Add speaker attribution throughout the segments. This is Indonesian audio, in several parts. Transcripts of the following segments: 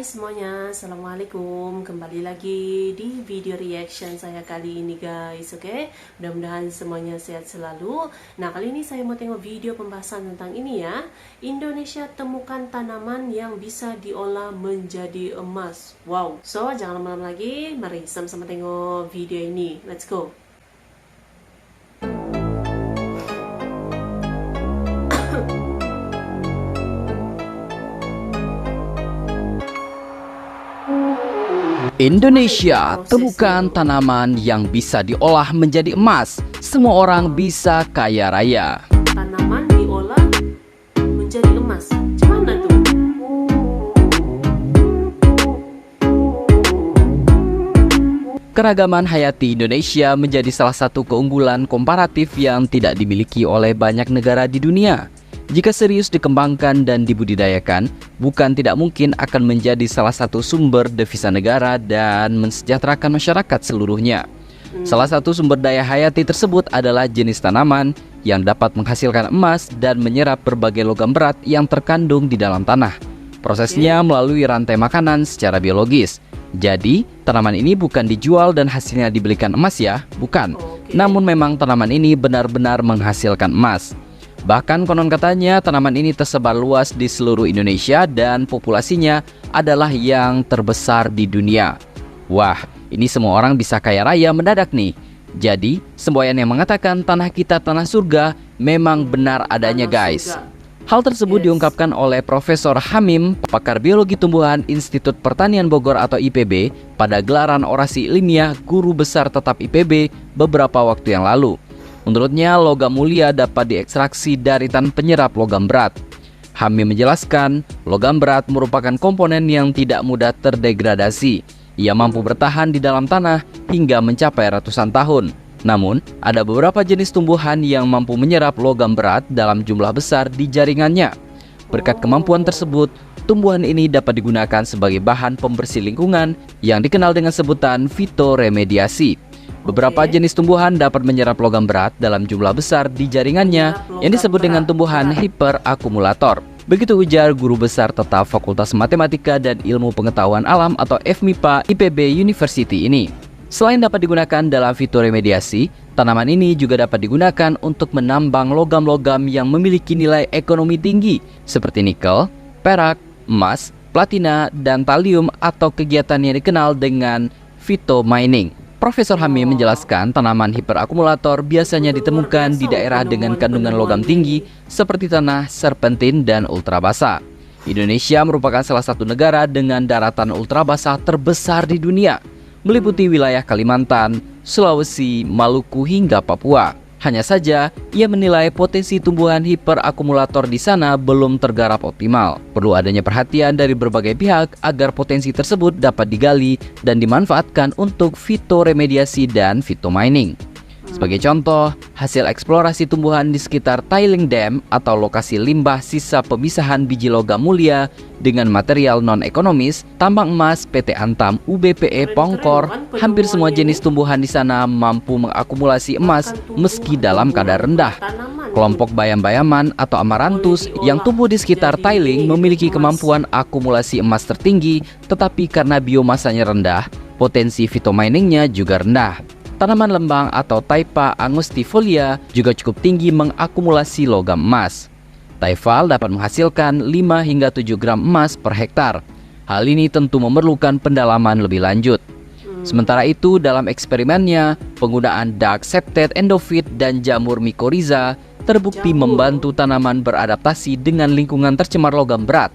Speaker 1: semuanya, Assalamualaikum. Kembali lagi di video reaction saya kali ini guys. Oke, mudah-mudahan semuanya sehat selalu. Nah, kali ini saya mau tengok video pembahasan tentang ini ya. Indonesia temukan tanaman yang bisa diolah menjadi emas. Wow. So, jangan lama-lama lagi, mari sama-sama tengok video ini. Let's go.
Speaker 2: Indonesia temukan tanaman yang bisa diolah menjadi emas. Semua orang bisa kaya raya.
Speaker 1: Tanaman diolah menjadi emas. Gimana tuh?
Speaker 2: Keragaman hayati Indonesia menjadi salah satu keunggulan komparatif yang tidak dimiliki oleh banyak negara di dunia. Jika serius dikembangkan dan dibudidayakan, bukan tidak mungkin akan menjadi salah satu sumber devisa negara dan mensejahterakan masyarakat seluruhnya. Salah satu sumber daya hayati tersebut adalah jenis tanaman yang dapat menghasilkan emas dan menyerap berbagai logam berat yang terkandung di dalam tanah. Prosesnya melalui rantai makanan secara biologis. Jadi, tanaman ini bukan dijual dan hasilnya dibelikan emas ya, bukan. Namun memang tanaman ini benar-benar menghasilkan emas. Bahkan konon katanya tanaman ini tersebar luas di seluruh Indonesia dan populasinya adalah yang terbesar di dunia. Wah, ini semua orang bisa kaya raya mendadak nih. Jadi, semboyan yang mengatakan tanah kita tanah surga memang benar adanya guys. Hal tersebut diungkapkan oleh Profesor Hamim, pakar biologi tumbuhan Institut Pertanian Bogor atau IPB, pada gelaran orasi ilmiah Guru Besar Tetap IPB beberapa waktu yang lalu. Menurutnya, logam mulia dapat diekstraksi dari tan penyerap logam berat. Hamim menjelaskan, logam berat merupakan komponen yang tidak mudah terdegradasi. Ia mampu bertahan di dalam tanah hingga mencapai ratusan tahun. Namun, ada beberapa jenis tumbuhan yang mampu menyerap logam berat dalam jumlah besar di jaringannya. Berkat kemampuan tersebut, tumbuhan ini dapat digunakan sebagai bahan pembersih lingkungan yang dikenal dengan sebutan fitoremediasi. Beberapa jenis tumbuhan dapat menyerap logam berat dalam jumlah besar di jaringannya yang disebut dengan tumbuhan hiperakumulator. Begitu ujar Guru Besar Tetap Fakultas Matematika dan Ilmu Pengetahuan Alam atau FMIPA IPB University ini. Selain dapat digunakan dalam fitoremediasi, tanaman ini juga dapat digunakan untuk menambang logam-logam yang memiliki nilai ekonomi tinggi seperti nikel, perak, emas, platina, dan talium atau kegiatan yang dikenal dengan phytomining. Profesor Hamim menjelaskan tanaman hiperakumulator biasanya ditemukan di daerah dengan kandungan logam tinggi seperti tanah serpentin dan ultrabasa. Indonesia merupakan salah satu negara dengan daratan ultrabasa terbesar di dunia, meliputi wilayah Kalimantan, Sulawesi, Maluku hingga Papua. Hanya saja, ia menilai potensi tumbuhan hiperakumulator di sana belum tergarap optimal. Perlu adanya perhatian dari berbagai pihak agar potensi tersebut dapat digali dan dimanfaatkan untuk fitoremediasi dan phytomining. Sebagai contoh, hasil eksplorasi tumbuhan di sekitar Tailing Dam atau lokasi limbah sisa pemisahan biji logam mulia dengan material non-ekonomis, tambang emas PT Antam UBPE Pongkor, hampir semua jenis tumbuhan di sana mampu mengakumulasi emas meski dalam kadar rendah. Kelompok bayam-bayaman atau amaranthus yang tumbuh di sekitar Tailing memiliki kemampuan akumulasi emas tertinggi, tetapi karena biomasanya rendah, potensi phytominingnya juga rendah. Tanaman lembang atau Taipa angustifolia juga cukup tinggi mengakumulasi logam emas. Taifal dapat menghasilkan 5 hingga 7 gram emas per hektar. Hal ini tentu memerlukan pendalaman lebih lanjut. Sementara itu, dalam eksperimennya, penggunaan dark septate endophyte dan jamur mycorrhiza terbukti membantu tanaman beradaptasi dengan lingkungan tercemar logam berat.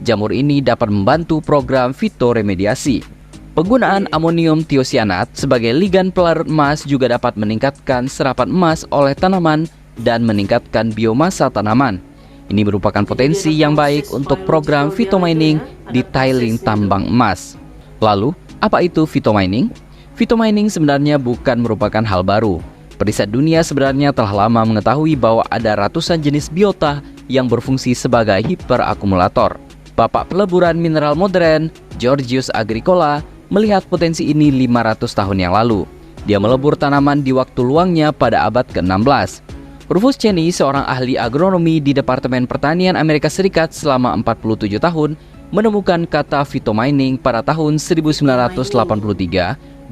Speaker 2: Jamur ini dapat membantu program fitoremediasi. Penggunaan amonium tiosianat sebagai ligan pelarut emas juga dapat meningkatkan serapan emas oleh tanaman dan meningkatkan biomasa tanaman. Ini merupakan potensi yang baik untuk program phytomining di Tailing tambang emas. Lalu, apa itu phytomining? Phytomining sebenarnya bukan merupakan hal baru. Periset dunia sebenarnya telah lama mengetahui bahwa ada ratusan jenis biota yang berfungsi sebagai hiperakumulator. Bapak peleburan mineral modern, Georgius Agricola, melihat potensi ini 500 tahun yang lalu. Dia melebur tanaman di waktu luangnya pada abad ke-16. Rufus Cheney, seorang ahli agronomi di Departemen Pertanian Amerika Serikat selama 47 tahun, menemukan kata phytomining pada tahun 1983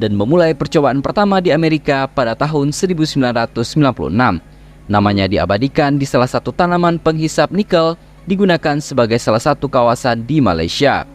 Speaker 2: dan memulai percobaan pertama di Amerika pada tahun 1996. Namanya diabadikan di salah satu tanaman penghisap nikel digunakan sebagai salah satu kawasan di Malaysia.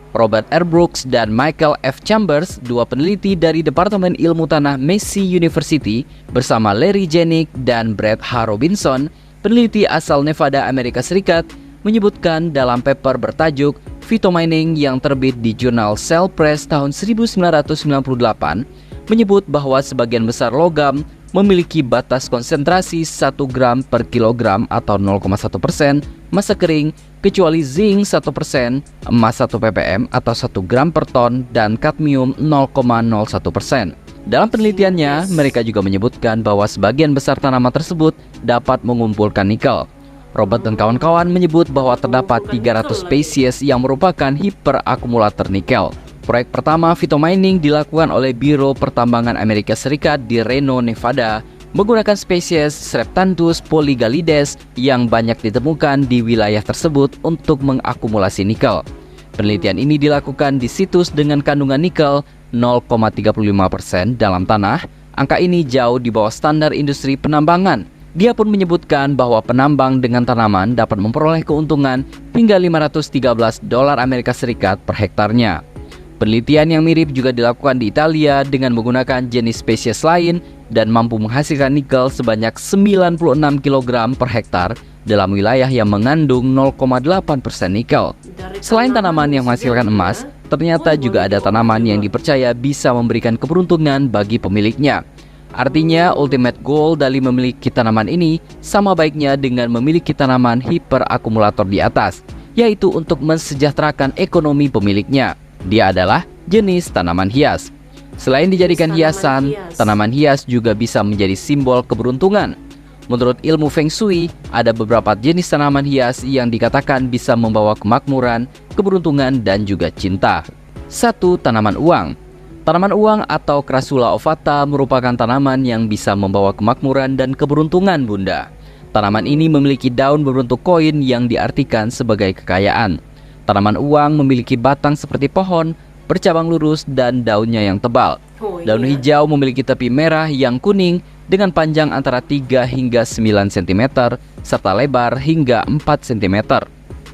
Speaker 2: Robert R. Brooks dan Michael F. Chambers, dua peneliti dari Departemen Ilmu Tanah Massey University, bersama Larry Jenick dan Brett H. Robinson, peneliti asal Nevada, Amerika Serikat, menyebutkan dalam paper bertajuk Phytomining yang terbit di jurnal Cell Press tahun 1998, menyebut bahwa sebagian besar logam memiliki batas konsentrasi 1 gram per kilogram atau 0,1% massa kering, kecuali zinc 1%, emas 1 ppm atau 1 gram per ton, dan kadmium 0,01%. Dalam penelitiannya, mereka juga menyebutkan bahwa sebagian besar tanaman tersebut dapat mengumpulkan nikel. Robert dan kawan-kawan menyebut bahwa terdapat 300 spesies yang merupakan hiperakumulator nikel. Proyek pertama phytomining dilakukan oleh Biro Pertambangan Amerika Serikat di Reno, Nevada, menggunakan spesies Streptanthus polygalides yang banyak ditemukan di wilayah tersebut untuk mengakumulasi nikel. Penelitian ini dilakukan di situs dengan kandungan nikel 0,35% dalam tanah. Angka ini jauh di bawah standar industri penambangan. Dia pun menyebutkan bahwa penambang dengan tanaman dapat memperoleh keuntungan hingga $513 Amerika Serikat per hektarnya. Penelitian yang mirip juga dilakukan di Italia dengan menggunakan jenis spesies lain dan mampu menghasilkan nikel sebanyak 96 kg per hektar dalam wilayah yang mengandung 0,8% nikel. Selain tanaman yang menghasilkan emas, ternyata juga ada tanaman yang dipercaya bisa memberikan keberuntungan bagi pemiliknya. Artinya, ultimate goal dari memiliki tanaman ini sama baiknya dengan memiliki tanaman hiperakumulator di atas, yaitu untuk mensejahterakan ekonomi pemiliknya. Dia adalah jenis tanaman hias. Selain dijadikan hiasan, tanaman hias juga bisa menjadi simbol keberuntungan. Menurut ilmu Feng Shui, ada beberapa jenis tanaman hias yang dikatakan bisa membawa kemakmuran, keberuntungan, dan juga cinta. 1. Tanaman uang. Tanaman uang atau Crassula ovata merupakan tanaman yang bisa membawa kemakmuran dan keberuntungan, Bunda. Tanaman ini memiliki daun berbentuk koin yang diartikan sebagai kekayaan. Tanaman uang memiliki batang seperti pohon, bercabang lurus, dan daunnya yang tebal. Daun hijau memiliki tepi merah yang kuning dengan panjang antara 3 hingga 9 cm, serta lebar hingga 4 cm.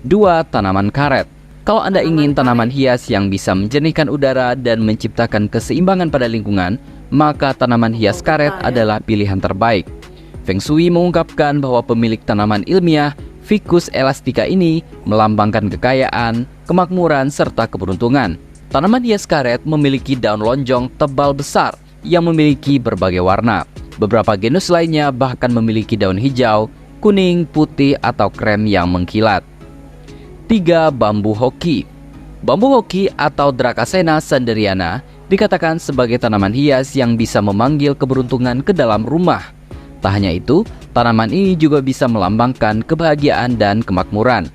Speaker 2: 2. Tanaman karet. Kalau Anda ingin tanaman hias yang bisa menjernihkan udara dan menciptakan keseimbangan pada lingkungan, maka tanaman hias karet adalah pilihan terbaik. Feng Shui mengungkapkan bahwa pemilik tanaman ilmiah Ficus elastica ini melambangkan kekayaan, kemakmuran, serta keberuntungan. Tanaman hias karet memiliki daun lonjong tebal besar yang memiliki berbagai warna. Beberapa genus lainnya bahkan memiliki daun hijau, kuning, putih, atau krem yang mengkilat. 3. Bambu hoki. Bambu hoki atau Dracaena sanderiana dikatakan sebagai tanaman hias yang bisa memanggil keberuntungan ke dalam rumah. Tak hanya itu, tanaman ini juga bisa melambangkan kebahagiaan dan kemakmuran.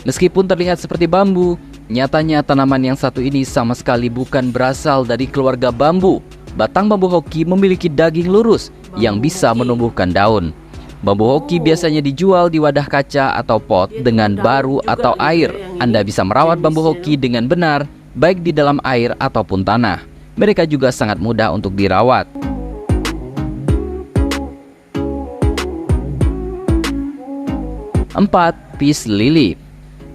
Speaker 2: Meskipun terlihat seperti bambu, nyatanya tanaman yang satu ini sama sekali bukan berasal dari keluarga bambu. Batang bambu hoki memiliki daging lurus yang bisa menumbuhkan daun. Bambu hoki biasanya dijual di wadah kaca atau pot dengan baru atau air. Anda bisa merawat bambu hoki dengan benar, baik di dalam air ataupun tanah. Mereka juga sangat mudah untuk dirawat. 4. Peace lily.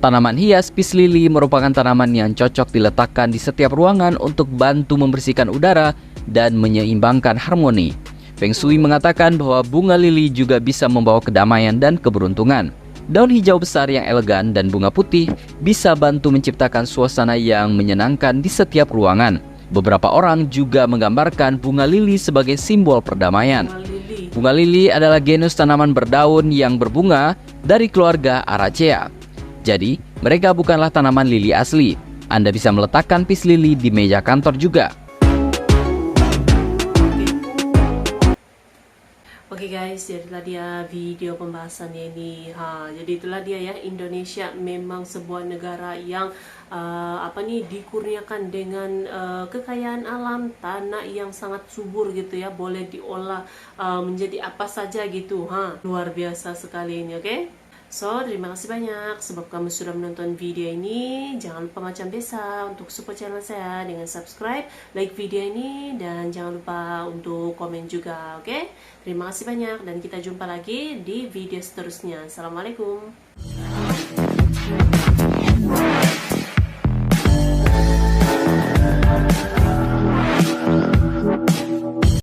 Speaker 2: Tanaman hias peace lily merupakan tanaman yang cocok diletakkan di setiap ruangan untuk bantu membersihkan udara dan menyeimbangkan harmoni. Feng Shui mengatakan bahwa bunga lili juga bisa membawa kedamaian dan keberuntungan. Daun hijau besar yang elegan dan bunga putih bisa bantu menciptakan suasana yang menyenangkan di setiap ruangan. Beberapa orang juga menggambarkan bunga lili sebagai simbol perdamaian. Bunga lili adalah genus tanaman berdaun yang berbunga dari keluarga Aracea. Jadi, mereka bukanlah tanaman lili asli. Anda bisa meletakkan peace lily di meja kantor juga.
Speaker 1: Oke guys, jadilah dia video pembahasannya ini. Jadi itulah dia ya, Indonesia memang sebuah negara yang dikurniakan dengan kekayaan alam, tanah yang sangat subur gitu ya, boleh diolah menjadi apa saja gitu. Luar biasa sekali ini, oke? So, terima kasih banyak sebab kamu sudah menonton video ini. Jangan lupa macam biasa untuk support channel saya dengan subscribe, like video ini, dan jangan lupa untuk komen juga, oke? Terima kasih banyak dan kita jumpa lagi di video seterusnya. Assalamualaikum.